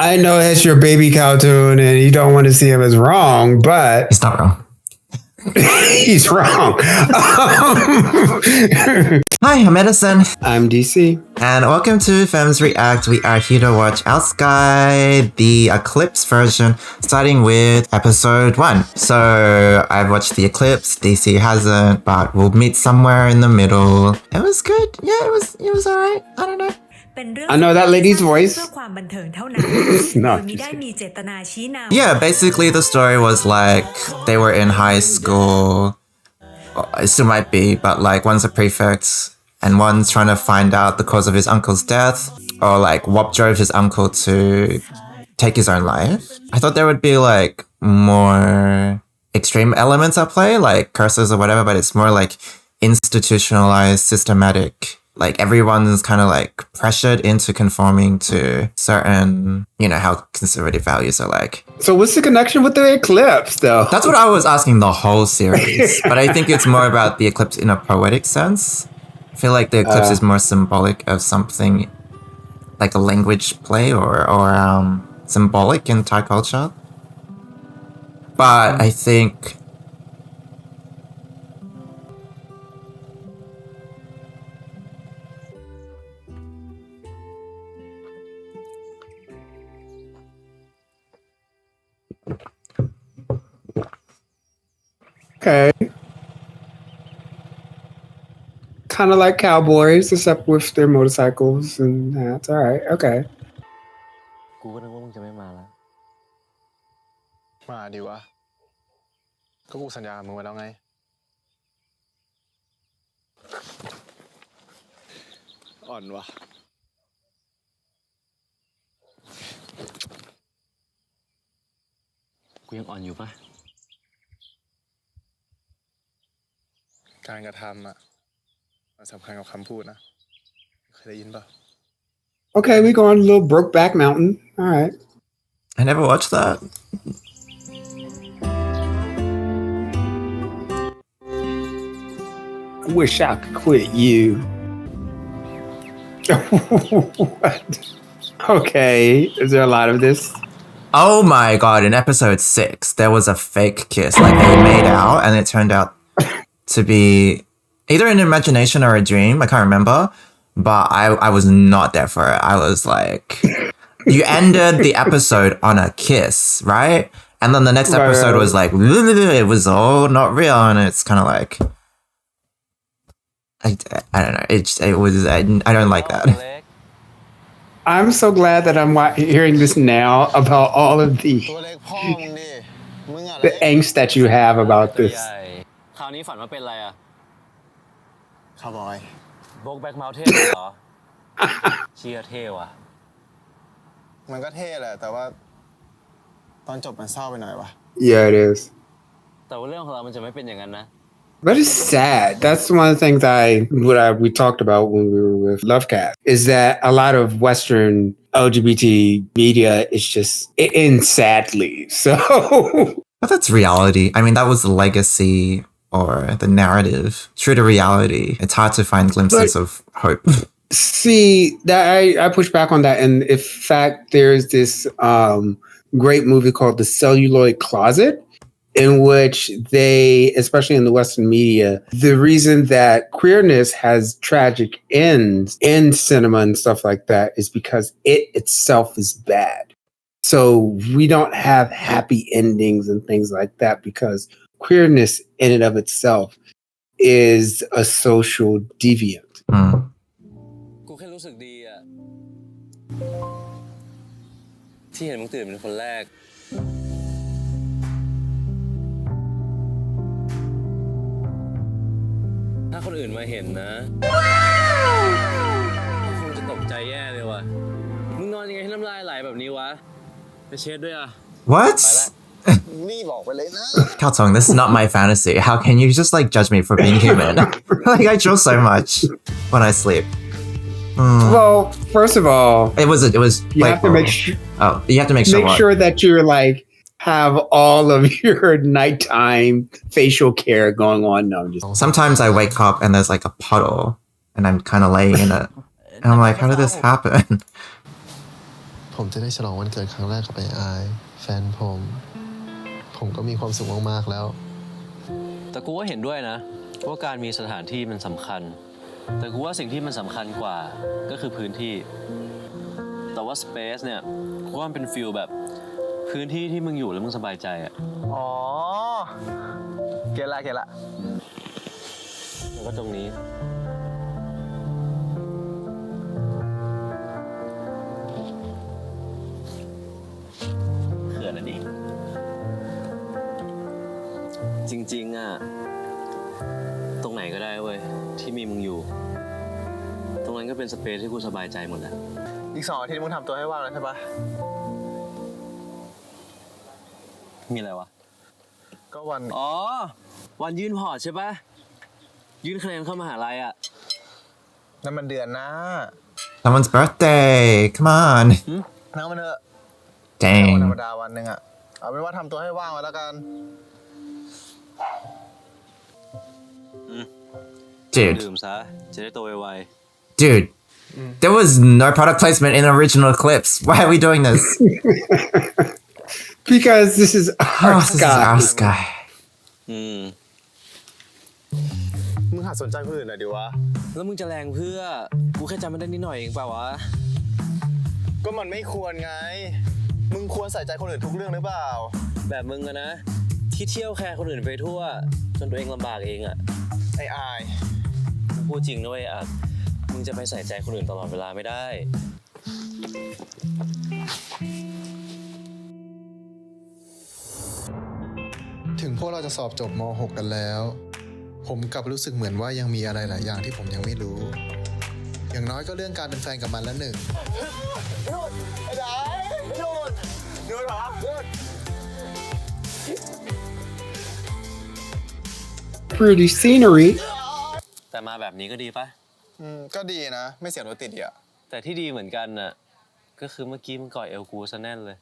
I know it's your baby cartoon and you don't want to see him as wrong, but He's not wrong. he's wrong. Hi, I'm Edison. I'm DC. And welcome to Femmes React. We are here to watch Our Skyy, the Eclipse version, starting with episode 1. So I've watched the Eclipse, DC hasn't, but we'll meet somewhere in the middle. It was good. Yeah, it was alright. I don't know. I know that lady's voice. No. Yeah, basically the story was like they were in high school. It still might be, but like one's a prefect and one's trying to find out the cause of his uncle's death, or like what drove his uncle to take his own life. I thought there would be like more extreme elements at play, like curses or whatever, but it's more like institutionalized, systematic. Like everyone's kind of like pressured into conforming to certain, how conservative values are like. So what's the connection with the eclipse though? That's what I was asking the whole series, but I think it's more about the eclipse in a poetic sense. I feel like the eclipse is more symbolic of something like a language play or symbolic in Thai culture. But I think okay. Kind of like cowboys, except with their motorcycles and hats. All right, okay. กูก็นึกว่ามึงจะไม่มาแล้วมาดิวะก็กูสัญญามึงไว้แล้วไงอ่อนวะกูยังอ่อนอยู่ปะการกระทำอะมันสำคัญกับคำพูดนะเคยได้ยินปะ Okay, we go on a little Brokeback Mountain. All right. I never watched that. I wish I could quit you. What? Okay, is there a lot of this? Oh my god, in episode 6, there was a fake kiss. Like, they made out, and it turned out to be either an imagination or a dream. I can't remember. But I was not there for it. I was like, you ended the episode on a kiss, right? And then the next episode was like, it was all not real. And it's kind of like, I don't know. It was, I don't like that. I'm so glad that I'm hearing this now about all of the angst that you have about this. คราวนี้ฝันว่าเป็นอะไรอะคาวบอยโบกแบ็คเมาเทนเหรอเชียร์เท่ว่ะมันก็เท่แหละแต่ว่าตอนจบมันเศร้าไปหน่อยวะ Yeah, it is. แต่ว่าเรื่องของเรามันจะไม่เป็นอย่างนั้นนะ But it's sad. That's one of the things we talked about when we were with Lovecast, is that a lot of Western LGBT media is just, it ends sadly. So. But that's reality. I mean, that was the legacy or the narrative. True to reality, it's hard to find glimpses of hope. See, that I push back on that. And in fact, there's this great movie called The Celluloid Closet, in which they, especially in the Western media, the reason that queerness has tragic ends in cinema and stuff like that is because it itself is bad. So we don't have happy endings and things like that because queerness in and of itself is a social deviant. กูแค่รู้สึกดีอะที่เห็นมึงตื่นเป็นคนแรกถ้าคนอื่นมาเห็นนะคงจะตกใจแย่เลยว่ะมึงนอนยังไงให้น้ำลายไหลแบบนี้วะไปเช็ดด้วยอะ What? นี่บอกไปเลยนะ Kaltong, this is not my fantasy. How can you just like judge me for being human? Like I chill so much when I sleep. Well, first of all, it was you have to make sure. Oh, you have to make sure that you're like have all of your nighttime facial care going on. No, sometimes I wake up and there's like a puddle and I'm kind of laying in it. And I'm like, how did this happen? ผมจะได้ฉลองวันเกิดครั้งแรกกับไอ้อายแฟนผมก็มีความสุขมากๆแล้วแต่กูก็เห็นด้วยนะว่าการมีสถานที่มันสำคัญแต่กูว่าสิ่งที่มันสำคัญกว่าก็คือพื้นที่แต่ว่า space เนี่ยกูว่ามันเป็นฟีลแบบพื้นที่ที่มึงอยู่แล้วมึงสบายใจอ่ะอ๋อเก็ตละแล้วก็ตรงนี้เขื่อนนั่นเองจริงๆอ่ะตรงไหนก็ได้เว้ยที่มีมึงอยู่ตรงนั้นก็เป็นสเปซที่กูสบายใจหมดแล้วอีก2 อาทิตย์มึงทำตัวให้ว่างแล้วใช่ปะมีอะไรวะก็วันวันยื่นพอร์ตใช่ปะยื่นคะแนนเข้ามหาลัยอ่ะนั่นมันเดือนหน้า Someone's birthday come on นั่งมันเถอะ dang วันธรรมดาวันหนึ่งอ่ะเอาเป็นว่าทำตัวให้ว่างไว้แล้วกัน dude ดื่มซะจะได้โตไวdude there was no product placement in the original Eclipse why are we doing this because this is Our this is Our Skyy. Skyy มึงหัดสนใจคนอื่นหน่อยดิวะแล้วมึงจะแรงเพื่อกูแค่จำไม่ได้นิดหน่อยเองเปล่าวะก็มันไม่ควรไงมึงควรใส่ใจคนอื่นทุกเรื่องหรือเปล่าแบบมึงอะนะที่เที่ยวแคร์คนอื่นไปทั่วจนตัวเองลำบากเองอะไอ้อายมึงพูดจริงนะเว้ยอะมึงจะไปใส่ใจคนอื่นตลอดเวลาไม่ได้ถึงพวกเราจะสอบจบม.6 กันแล้วผมกลับรู้สึกเหมือนว่ายังมีอะไรหลายอย่างที่ผมยังไม่รู้อย่างน้อยก็เรื่องการเป็นแฟนกับมันละหนึ่งPretty scenery แต่มาแบบนี้ก็ดีปะก็ดีนะไม่เสียรถติดอ่ะแต่ที่ดีเหมือนกันน่ะก็คือเมื่อกี้มึงกอดเอวกูซะแน่นเลย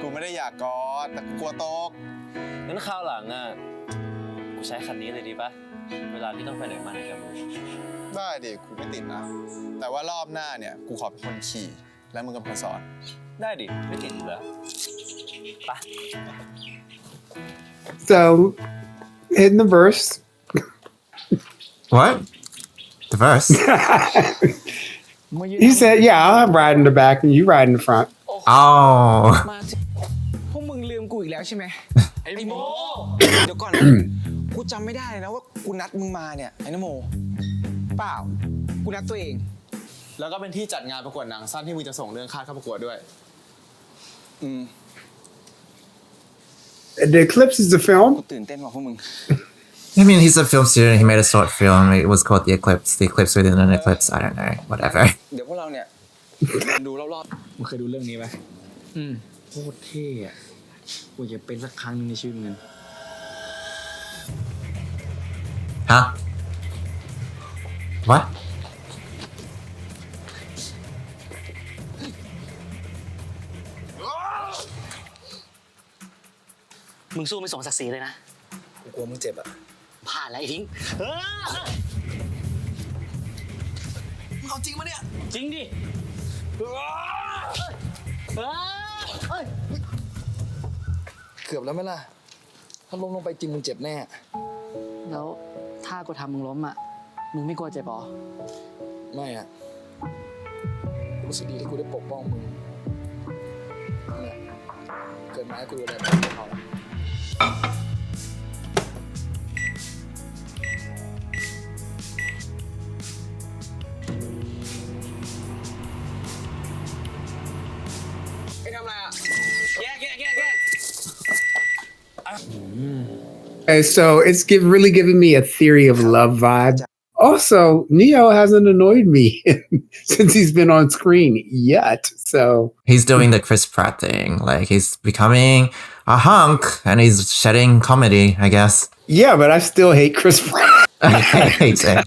กูไม่ได้อยากกอดแต่กูกลัวตกงั้นคราวหลังอ่ะกูใช้คันนี้เลยดีปะเวลาที่ต้องไปไหนมาไหนกับมึงได้ดิกูไม่ติดนะแต่ว่ารอบหน้าเนี่ยกูขอเป็นคนขี่แล้วมึงก็เป็นคนสอนได้ดิไม่ติดอยู่แล้วไป so in the verse what the verse he said yeah I'll ride in the back and you ride in the front oh พวกมึงลืมกูอีกแล้วใช่ไหมไอ้โมเดี๋ยวก่อนกูจำไม่ได้เลยนะว่ากูนัดมึงมาเนี่ยไอ้นโมเปล่ากูนัดตัวเองแล้วก็เป็นที่จัดงานประกวดหนังสั้นที่มึงจะส่งเรื่องค่าเข้าประกวดด้วยThe Eclipse is the film กูตื่นเต้นว่ะพวกมึงI mean, he's a film student. He made a short film. It was called The Eclipse. The Eclipse within an Eclipse. I don't know. Whatever. เดี๋ยวพวกเราเนี่ยดูรอบๆมึงเคยดูเรื่องนี้ไหมโคตรเท่อะกูจะเป็นสักครั้งนึงในชีวิตมึง Huh? What? มึงสู้ไม่สมศักดิ์ศรีเลยนะกูกลัวมึงเจ็บอะผ่านแล้วไอ้ทิ้งมึงเอาจริงปะเนี่ยจริงดิเกือบแล้วไหมล่ะถ้าล้มลงไปจริงมึงเจ็บแน่แล้วถ้ากูทำมึงล้มอ่ะมึงไม่กลัวเจ็บหรอไม่อะรู้สึกดีที่กูได้ปกป้องมึงเนี่ยเกิดมาให้กูดูแลมึงเขาไอ้ทำอะไรอ่ะแยกOkay, so it's really giving me a theory of love vibe. Also, Neo hasn't annoyed me since he's been on screen yet. So he's doing the Chris Pratt thing. Like he's becoming a hunk and he's shedding comedy, I guess. Yeah, but I still hate Chris Pratt. I hate it.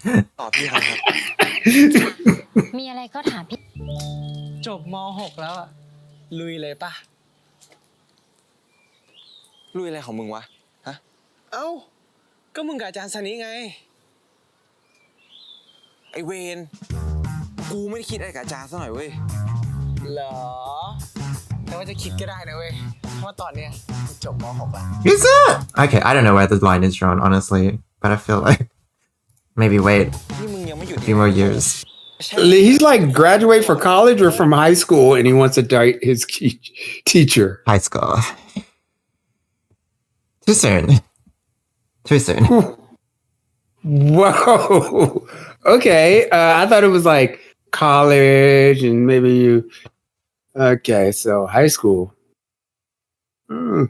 มีอะไรก็ถามพี่จบม.6 แล้วอะลุยเลยป่ะลุยอะไรของมึงวะฮะเอ้าก็มึงกับอาจารย์สนิไงไอเวนกูไม่ได้คิดอะไรกับอาจารย์ซะหน่อยเว้ย เหรอแต่ว่าจะคิดก็ได้นะเว้ยเพราะว่าตอนเนี้ยกูจบม .6 แล้ว Is it? Okay, I don't know where the line is drawn, honestly. But I feel like maybe wait นี่มึงยังไม่หยุด a few more years. He's like graduate from college or from high school, and he wants to date his teacher. High school. Too soon. Too soon. Whoa. Okay. I thought it was like college and maybe you. Okay, so high school. Mm.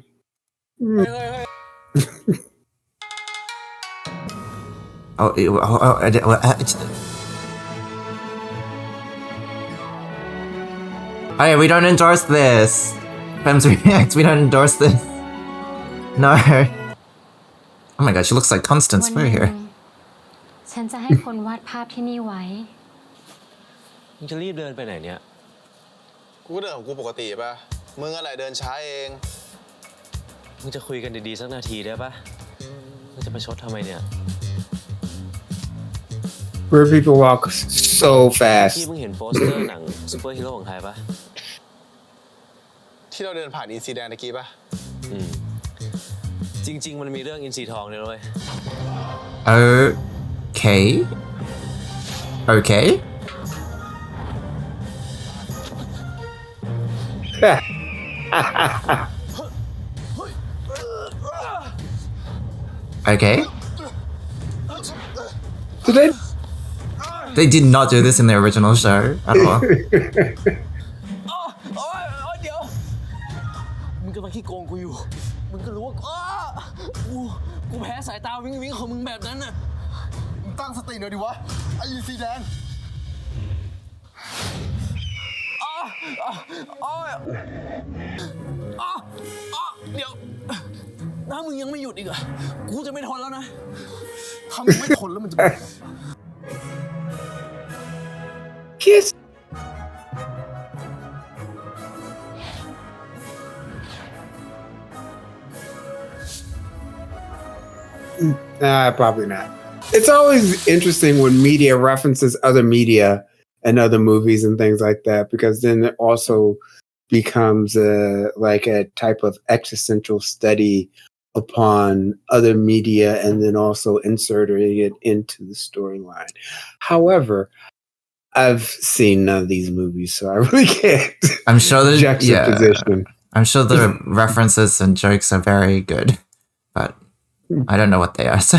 Hey, we don't endorse this. Fem's React, we don't endorse this. No. Oh my god, she looks like Constance วัน Wu หนึ่ง here. ฉันจะให้คนวาดภาพที่นี่ไว้ มึงจะรีบเดินไปไหนเนี่ย กูก็เดินของกูปกติป่ะ มึงอะไรเดินช้าเอง มึงจะคุยกันดีๆสักนาทีได้ปะมึงจะประชดทำไมเนี่ย Where people walk so ที่ fast. มึงเห็นโปสเตอร์หนังซูเปอร์ฮีโร่ของไทยปะ ที่เราเดินผ่านอินซีแดนตะกี้ป่ะ อืมจริง ๆ มันมีเรื่องอินทรีทองเนี่ยเลย Okay. Okay. Okay. Did they? They did not do this in the original show at all. เดี๋ยวมึงกำลังขี้โกงกูอยู่ มึงก็รู้ว่ากูแพ้สายตาวิ้งวิ้งของมึงแบบนั้นน่ะ มึงตั้งสติหน่อยดิวะ ไอ้อินซีแดน เดี๋ยวถ้ามึงยังไม่หยุดอีกอะกูจะไม่ทนแล้วนะถ้ามึงไม่ทนแล้วมันจะ Kiss. Probably not. It's always interesting when media references other media and other movies and things like that, because then it also becomes like a type of existential study upon other media and then also inserting it into the storyline. However, I've seen none of these movies, so I really can't. I'm sure the juxtaposition. I'm sure the references and jokes are very good, but I don't know what they are. So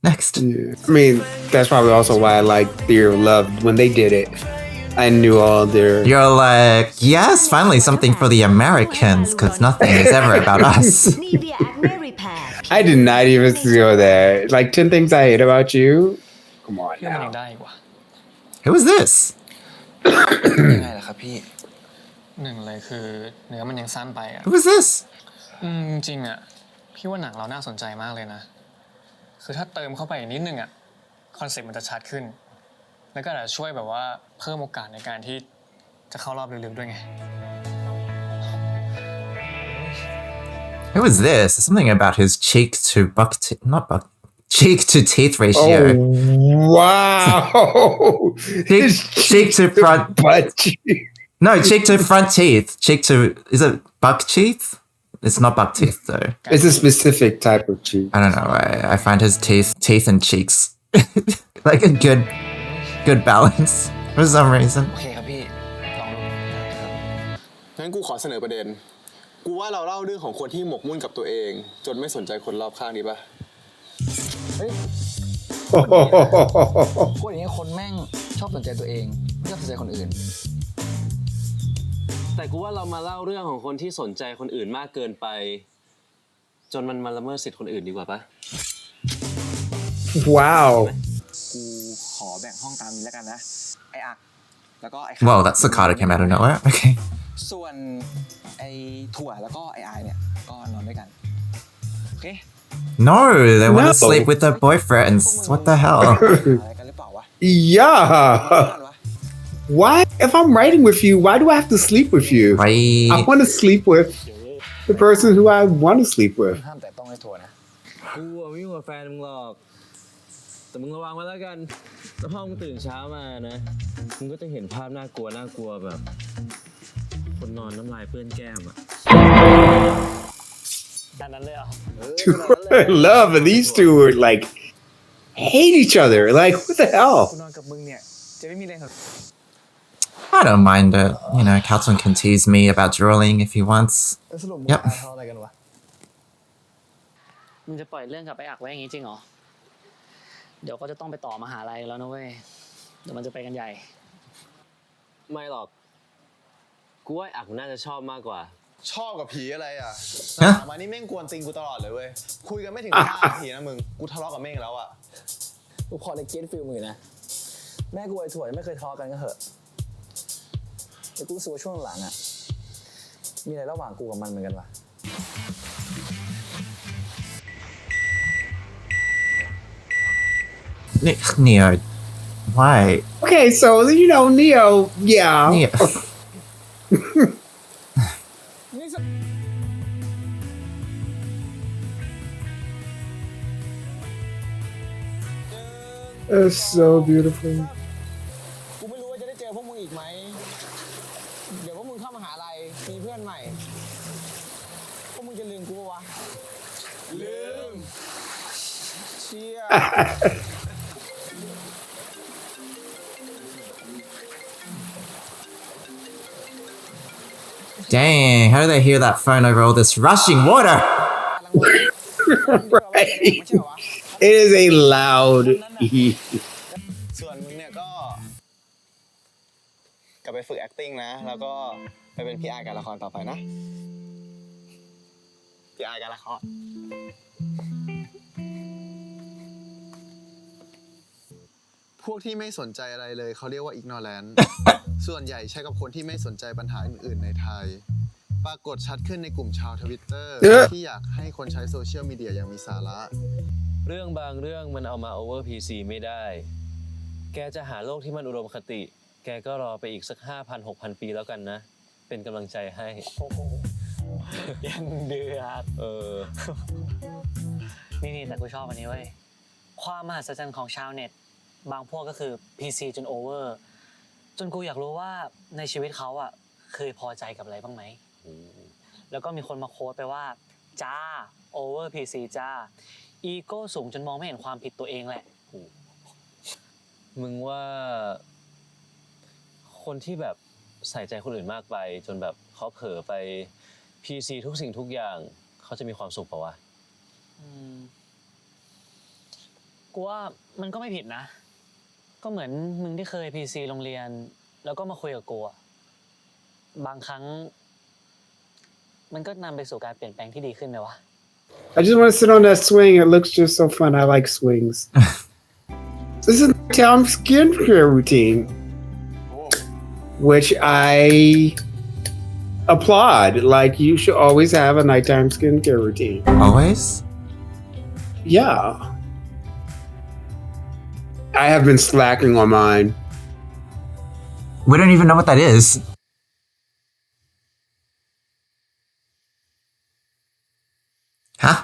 next. Yeah. I mean, that's probably also why I like Theory of Love. When they did it, I knew all their... You're like, yes, finally something for the Americans, because nothing is ever about us. I did not even go there. Like 10 Things I Hate About You? Come on พี่ว่ามันยั now. งได้กว่า Who is this? ยังไงล่ะครับพี่หนึ่งเลยคือเนื้อมันยังสั้นไปอ่ะ Who is this? จริงๆอ่ะพี่ว่าหนังเราน่าสนใจมากเลยนะคือถ้าเติมเข้าไปอีกนิดนึงอ่ะคอนเซ็ปต์มันจะชัดขึ้นแล้วก็อาจจะช่วยแบบว่าเพิ่มโอกาสในการที่จะเข้ารอบลึกๆด้วยไง Who is this? Something about his cheek to cheek to teeth ratio. Oh, wow. Cheek to front. Butt cheek. No, cheek to front teeth. Cheek to, is it buck teeth? It's not buck teeth though. It's a specific type of cheek. I don't know. I find his teeth and cheeks like a good balance for some reason. โอเคครับพี่ลองดูนะครับ งั้นกูขอเสนอประเด็น กูว่าเราเล่าเรื่องของคนที่หมกมุ่นกับตัวเอง จนไม่สนใจคนรอบข้างดีป่ะ พวกนี้คนแม่งชอบสนใจตัวเองไม่ชอบสนใจคนอื่น แต่กูว่าเรามาเล่าเรื่องของคนที่สนใจคนอื่นมากเกินไป จนมันมาละเมิดสิทธิ์คนอื่นดีกว่าปะ Wow. กูขอแบ่งห้องตามนี้แล้วกันนะไอ้อักแล้วก็ไอ้ Whoa, that cicada came out of nowhere. Okay. ส่วนไอ้ถั่วแล้วก็ไอ้อายเนี่ยก็นอนด้วยกันโอเค No, they want to No. sleep with their boyfriends. What the hell? อะไรกันหรือเปล่าวะ Yeah. กันวะ Why? If I'm writing with you, why do I have to sleep with you? I Right. want to sleep with the person who I want to sleep with. ห้ามแต่ต้องให้ถั่วนะ กูไม่ยุ่งกับแฟนมึงหรอก แต่มึงระวังไว้แล้วกันแล้วพอมึงตื่นเช้ามานะมึงก็จะเห็นภาพน่ากลัวแบบคนนอนน้ำลายเปื้อนแก้มอะ ด้านนั้นเลยเหรอ Love and these two are like hate each other. Like what the hell? กูนอนกับมึงเนี่ยจะไม่มีแรง I don't mind it. You know, Calton can tease me about drooling if he wants. สรุปมึง Yep. ทะเลาะอะไรกันวะ มึงจะปล่อยเรื่องกลับไปอักไว้อย่างนี้จริงเหรอ เดี๋ยวก็จะต้องไปต่อมหาลัยแล้วนะเว้ย เดี๋ยวมันจะไปกันใหญ่ ไม่หรอกกูว่าอักน่าจะชอบมากกว่า ชอบกับผีอะไรอ่ะ ฮะ มานี่เม่งกวนติงกูตลอดเลยเว้ยคุยกันไม่ถึง5 นาทีนะมึงกูทะเลาะกับเม่งแล้วอ่ะ กูพอในเก็ตฟิลมึงอยู่นะ แม่กูไอ้ถั่วไม่เคยทะเลาะกันก็เหอะแต่กูรู้สึกว่าช่วงหลังอ่ะ มีอะไรระหว่างกูกับมันเหมือนกันวะ Neo, why? Okay, so you know Neo, yeah. Neo. That's so beautiful. กูไม่รู้ว่าจะได้เจอพวกมึงอีกไหม เดี๋ยวพวกมึงเข้ามหาลัยมีเพื่อนใหม่ พวกมึงจะลืมกูปะวะ ลืม เชี่ย Dang, how do they hear that phone over all this rushing water? Right. It is a loud E. ส่วนมึงเนี่ยก็กลับไปฝึก acting นะ แล้วก็ไปเป็นพี่อาร์การละครต่อไปนะ พี่อาร์การละคร พวกที่ไม่สนใจอะไรเลยเขาเรียกว่า ignorant ส่วนใหญ่ใช้กับคนที่ไม่สนใจปัญหาอื่นๆในไทย ปรากฏชัดขึ้นในกลุ่มชาวทวิตเตอร์ที่อยากให้คนใช้โซเชียลมีเดียอย่างมีสาระ เรื่องบางเรื่องมันเอามา over PC ไม่ได้ แกจะหาโลกที่มันอุดมคติ แกก็รอไปอีกสัก 5,000-6,000 ปีแล้วกันนะ เป็นกำลังใจให้ ยังเดือด นี่แต่กูชอบอันนี้เว้ย ความมหัศจรรย์ของชาวเน็ต บางพวกก็คือ PC จนโอเวอร์ จนกูอยากรู้ว่าในชีวิตเขาอ่ะเคยพอใจกับอะไรบ้างไหม แล้วก็มีคนมาโค้ดไปว่า จ้า โอเวอร์ PC จ้า อีโก้สูงจนมองไม่เห็นความผิดตัวเองแหละ มึงว่าคนที่แบบใส่ใจคนอื่นมากไปจนแบบเขาเผลอไป PC ทุกสิ่งทุกอย่างเขาจะมีความสุขเปล่าวะ กูว่ามันก็ไม่ผิดนะ ก็เหมือนมึงที่เคย PC โรงเรียน แล้วก็มาคุยกับกูอะบางครั้งมันก็นำไปสู่การเปลี่ยนแปลงที่ดีขึ้นไหมวะ I just want to sit on that swing. It looks just so fun. I like swings. This is Tom's skincare routine, which I applaud. Like you should always have a nighttime skincare routine. Always? Yeah. I have been slacking on mine. We don't even know what that is. Huh?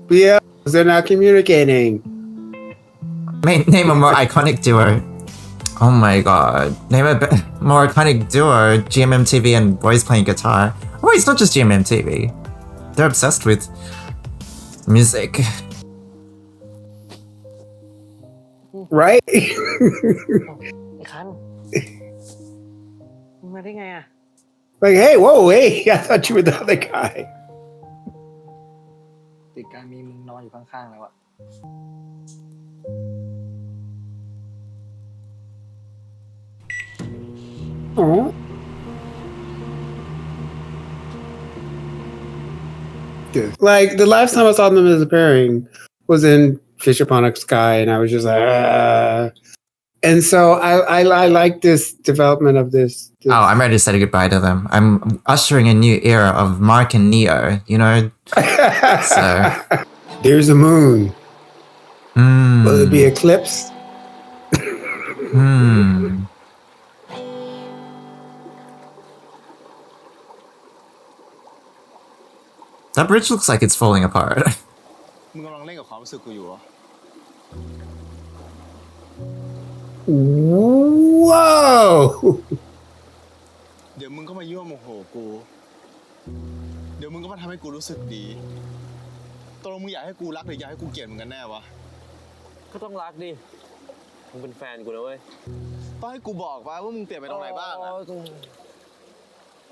Yeah, they're not communicating. Name a more iconic duo. Oh my god. Name a more iconic duo. GMMTV and boys playing guitar. Oh, it's not just GMMTV. They're obsessed with music. Right? ไอ้คันมึงมาได้ไงอะ Like, hey, whoa, hey, I thought you were the other guy. ติดการมีมึงนอนอยู่ข้างๆแล้วอะ Oh. Like the last time I saw them as a pairing was in Fish Upon a Sky, and I was just like, and so I like this development of this. Oh, I'm ready to say goodbye to them. I'm ushering a new era of Mark and Neo, you know? So. There's a moon. Will it be Eclipse? That bridge looks like it's falling apart. มึงกำลังเล่นกับความรู้สึกกูอยู่เหรอ Whoa! เดี๋ยวมึงก็มายั่วโมโหกู เดี๋ยวมึงก็มาทำให้กูรู้สึกดีตกลงมึงอยากให้กูรักหรืออยากให้กูเกลียดมึงกันแน่วะ ก็ต้องรักดิ มึงเป็นแฟนกูนะเว้ย ต้องให้กูบอกว่ามึงเปลี่ยนไปตรงไหนบ้างอะ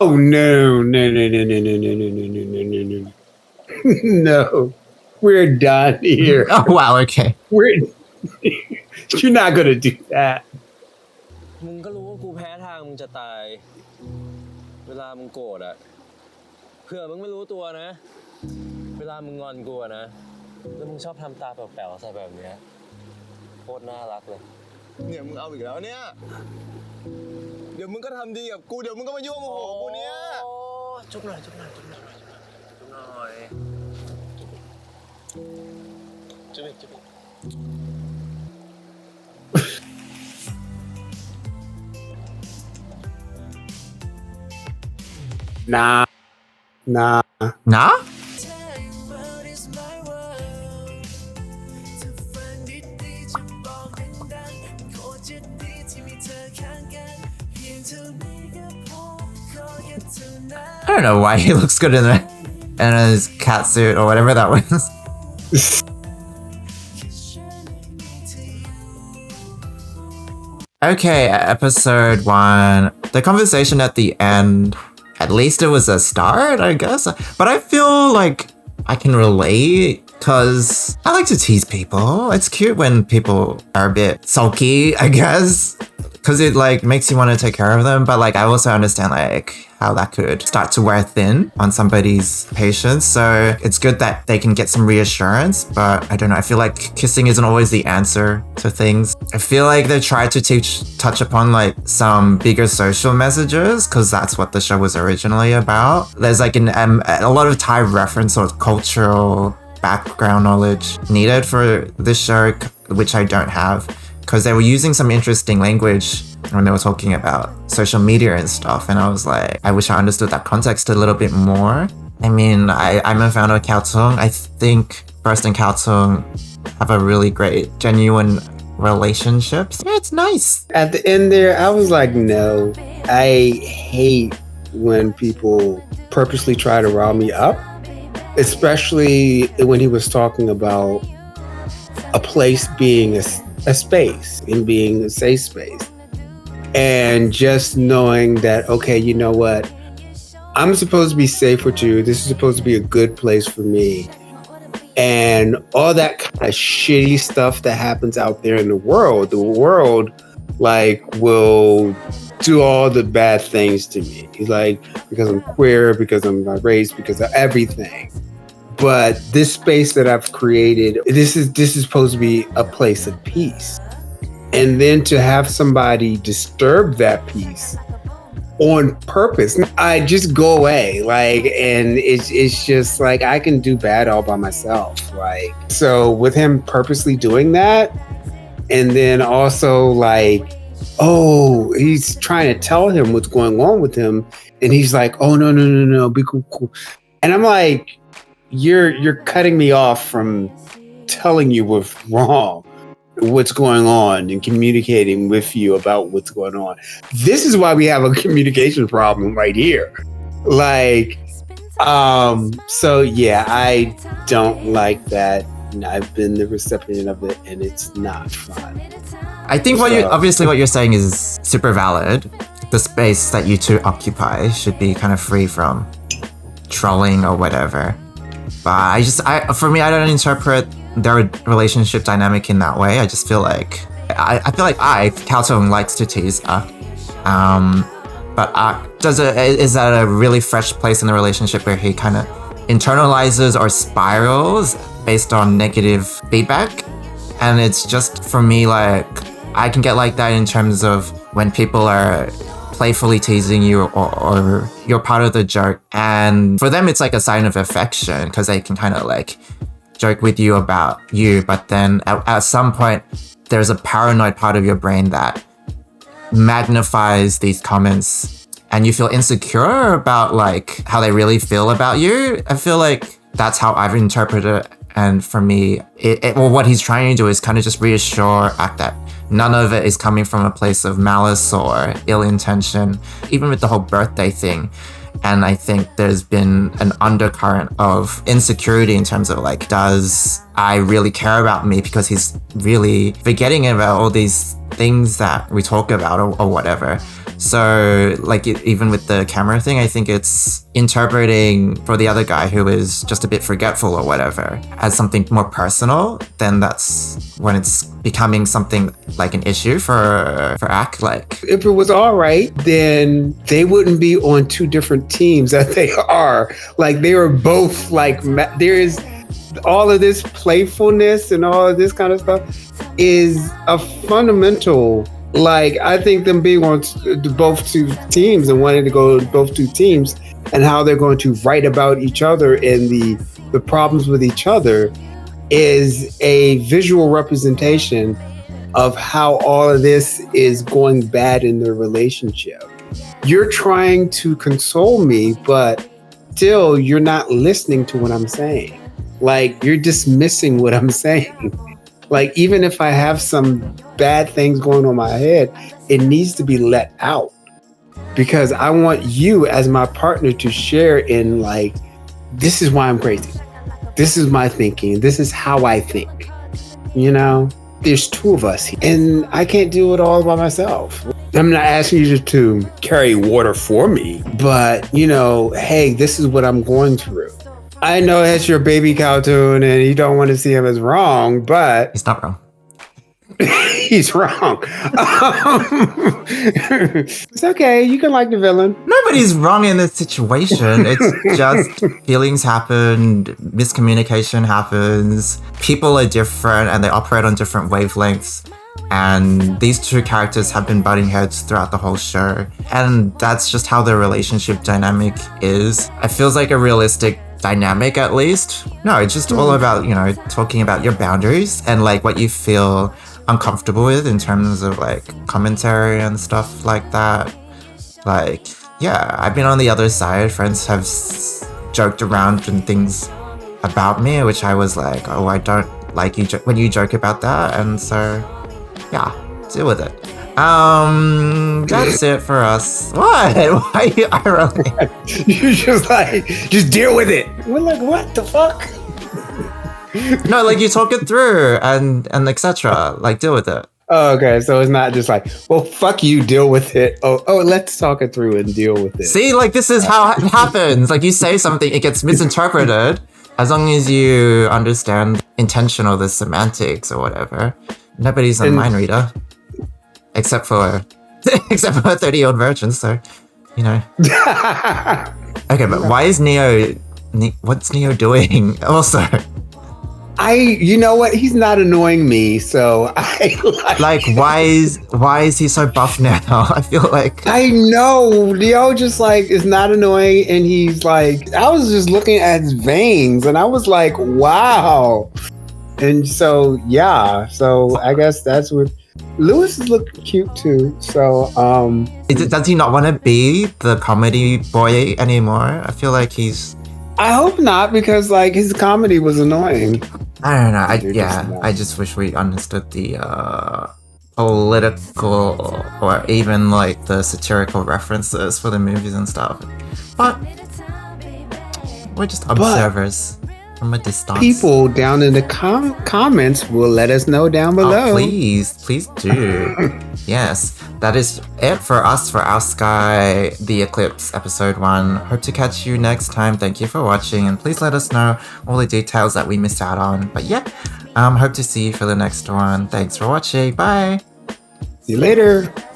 Oh no, no, no, no, no, no, no, no, no, no, no, no, no. No. We're done here. Oh wow, okay. You're not gonna do that. มึงก็รู้ว่ากูแพ้ทางมึงจะตาย เวลามึงโกรธอะเผื่อมึงไม่รู้ตัวนะ เวลามึงงอนกูอะนะ แล้วมึงชอบทำตาแป๋วๆใส่แบบเนี้ยโคตรน่ารักเลย เนี่ยมึงเอาอีกแล้วเนี่ย เดี๋ยวมึงก็ทำดีกับกู เดี๋ยวมึงก็มายั่วโมโหกูเนี่ย จุ๊บหน่อยจุ๊บหน่อยจุ๊บหน่อยจุ๊บหน่อยจุ๊บอีกจุ๊บอีก Nah. Nah? 'I don't know why he looks good in his cat suit or whatever that was. Okay, episode 1. The conversation at the end, at least it was a start, I guess. But I feel like I can relate because I like to tease people. It's cute when people are a bit sulky, I guess. Because it like makes you want to take care of them, but like I also understand like how that could start to wear thin on somebody's patience. So it's good that they can get some reassurance, but I don't know, I feel like kissing isn't always the answer to things. I feel like they tried to touch upon like some bigger social messages because that's what the show was originally about. There's like a lot of Thai reference or cultural background knowledge needed for this show, which I don't have. Because they were using some interesting language when they were talking about social media and stuff, and I was like, I wish I understood that context a little bit more. I mean, I'm a fan of Khao Tung. I think First and Khao Tung have a really great, genuine relationships. Yeah, it's nice. At the end there, I was like, no. I hate when people purposely try to rile me up, especially when he was talking about a place being a space and being a safe space. And just knowing that, okay, you know what? I'm supposed to be safe with you. This is supposed to be a good place for me. And all that kind of shitty stuff that happens out there in the world like will do all the bad things to me. He's like, because I'm queer, because I'm my race, because of everything. But this space that I've created, this is supposed to be a place of peace. And then to have somebody disturb that peace on purpose, I just go away. Like, and it's just like, I can do bad all by myself. Like, so with him purposely doing that, and then also like, oh, he's trying to tell him what's going on with him. And he's like, oh, no, be cool. And I'm like, you're cutting me off from telling you what's going on and communicating with you about what's going on. This is why we have a communication problem right here. Like, so yeah, I don't like that. And I've been the recipient of it, and it's not fun. I think what you're saying is super valid. The space that you two occupy should be kind of free from trolling or whatever. But for me, I don't interpret their relationship dynamic in that way. I just feel like Khao Tung likes to tease but is that a really fresh place in the relationship where he kind of internalizes or spirals based on negative feedback? And it's just, for me, like, I can get like that in terms of when people are playfully teasing you or you're part of the joke, and for them it's like a sign of affection because they can kind of like joke with you about you, but then at some point there's a paranoid part of your brain that magnifies these comments and you feel insecure about like how they really feel about you. I feel like that's how I've interpreted it. And for me, what he's trying to do is kind of just reassure Act that none of it is coming from a place of malice or ill intention, even with the whole birthday thing. And I think there's been an undercurrent of insecurity in terms of like, does I really care about me? Because he's really forgetting about all these things that we talk about or whatever. So like even with the camera thing, I think it's interpreting for the other guy who is just a bit forgetful or whatever as something more personal. Then that's when it's becoming something like an issue for Ack. Like if it was all right, then they wouldn't be on two different teams that they are. Like they were both like, there is all of this playfulness and all of this kind of stuff is a fundamental. Like, I think them being on both two teams and wanting to go to both two teams and how they're going to write about each other and the problems with each other is a visual representation of how all of this is going bad in their relationship. You're trying to console me, but still you're not listening to what I'm saying. Like, you're dismissing what I'm saying. Like, even if I have some bad things going on in my head, it needs to be let out because I want you as my partner to share in like, this is why I'm crazy. This is my thinking. This is how I think. You know, there's two of us and I can't do it all by myself. I'm not asking you to carry water for me, but you know, hey, this is what I'm going through. I know that's your baby cartoon and you don't want to see him as wrong, but... He's not wrong. He's wrong. It's okay. You can like the villain. Nobody's wrong in this situation. It's just feelings happen, miscommunication happens, people are different and they operate on different wavelengths. And these two characters have been butting heads throughout the whole show. And that's just how their relationship dynamic is. It feels like a realistic dynamic at least. No, it's just all about, you know, talking about your boundaries and like what you feel uncomfortable with in terms of like commentary and stuff like that. Like, yeah, I've been on the other side. Friends have joked around and things about me, which I was like, oh, I don't like you when you joke about that. And so, yeah, deal with it. That's it for us. What? Why are you irony? You're just like, just deal with it. We're like, what the fuck? No, like you talk it through and etc. Like deal with it. Oh, okay, so it's not just like, well, fuck you, deal with it. Oh, let's talk it through and deal with it. See, like this is how it happens. Like you say something, it gets misinterpreted. As long as you understand intention or the semantics or whatever. Nobody's a mind reader. Except for a 30-year-old virgin, so, you know. Okay, but why is Neo... What's Neo doing also? You know what? He's not annoying me, so I like why is he so buff now? I feel like... I know, Neo just like is not annoying, and he's like... I was just looking at his veins, and I was like, wow. And so, yeah, so I guess that's what... Lewis is looking cute too, so does he not want to be the comedy boy anymore? I feel like he's... I hope not, because like his comedy was annoying. I don't know. I just wish we understood the political or even like the satirical references for the movies and stuff. But we're just observers. From a distance. People down in the comments will let us know down below. Oh, please do. Yes, that is it for us for Our Skyy, The Eclipse, episode 1. Hope to catch you next time. Thank you for watching, and please let us know all the details that we missed out on. But yeah, hope to see you for the next one. Thanks for watching. Bye. See you later.